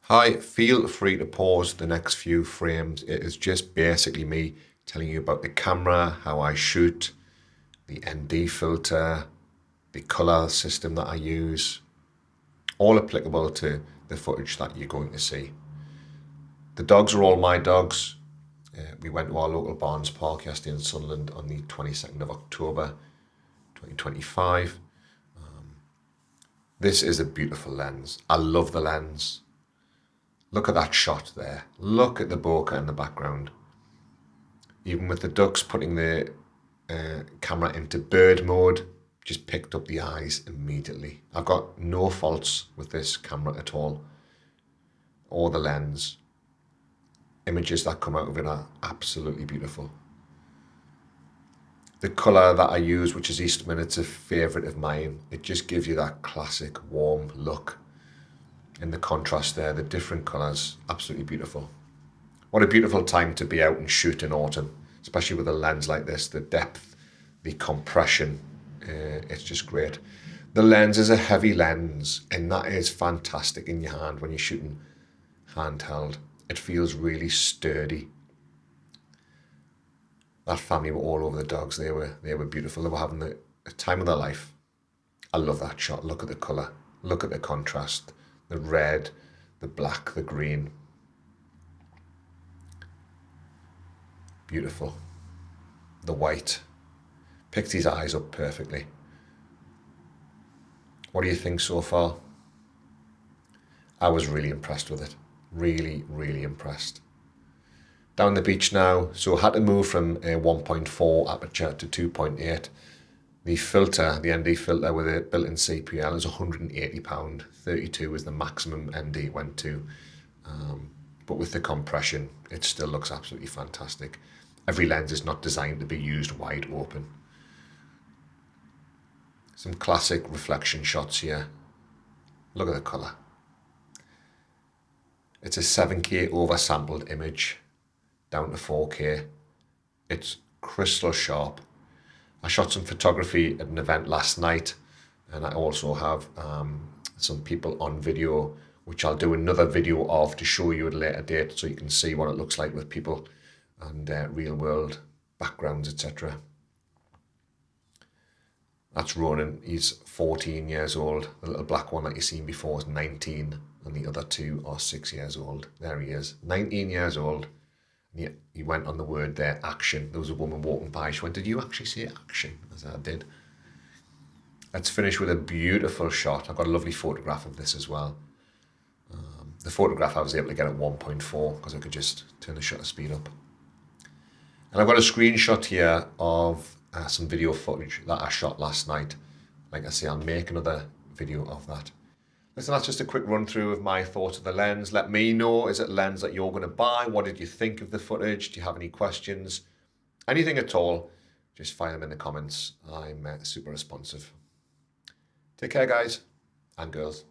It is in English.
Hi, feel free to pause the next few frames. It is just basically me telling you about the camera, how I shoot, the ND filter, the color system that I use, all applicable to the footage that you're going to see. The dogs are all my dogs. We went to our local Barnes Park yesterday in Sunderland on the 22nd of October 2025. This is a beautiful lens. I love the lens. Look at that shot there. Look at the bokeh in the background. Even with the ducks putting the camera into bird mode, just picked up the eyes immediately. I've got no faults with this camera at all, or the lens. Images that come out of it are absolutely beautiful. The colour that I use, which is Eastman, it's a favourite of mine. It just gives you that classic warm look. And the contrast there, the different colours, absolutely beautiful. What a beautiful time to be out and shoot in autumn, especially with a lens like this, the depth, the compression, it's just great. The lens is a heavy lens, and that is fantastic in your hand when you're shooting handheld. It feels really sturdy. That family were all over the dogs. They were beautiful. They were having the time of their life. I love that shot. Look at the colour. Look at the contrast. The red, the black, the green. Beautiful. The white. Picked his eyes up perfectly. What do you think so far? I was really impressed with it. Really, really impressed. Down the beach now, so I had to move from a 1.4 aperture to 2.8. The filter, the ND filter with a built-in CPL is £180. 32 is the maximum ND it went to. But with the compression, it still looks absolutely fantastic. Every lens is not designed to be used wide open. Some classic reflection shots here. Look at the colour. It's a 7K oversampled image down to 4K. It's crystal sharp. I shot some photography at an event last night, and I also have some people on video, which I'll do another video of to show you at a later date so you can see what it looks like with people and real world backgrounds, etc. That's Ronan. He's 14 years old. The little black one that you've seen before is 19, and the other two are 6 years old. There he is, 19 years old. And he went on the word there, action. There was a woman walking by. She went, "Did you actually say action?" I said, "I did." Let's finish with a beautiful shot. I've got a lovely photograph of this as well. The photograph I was able to get at 1.4 because I could just turn the shutter speed up. And I've got a screenshot here of some video footage that I shot last night. Like I say, I'll make another video of that. Listen, that's just a quick run through of my thoughts of the lens. Let me know, is it a lens that you're going to buy? What did you think of the footage? Do you have any questions? Anything at all, just fire them in the comments. I'm super responsive. Take care, guys and girls.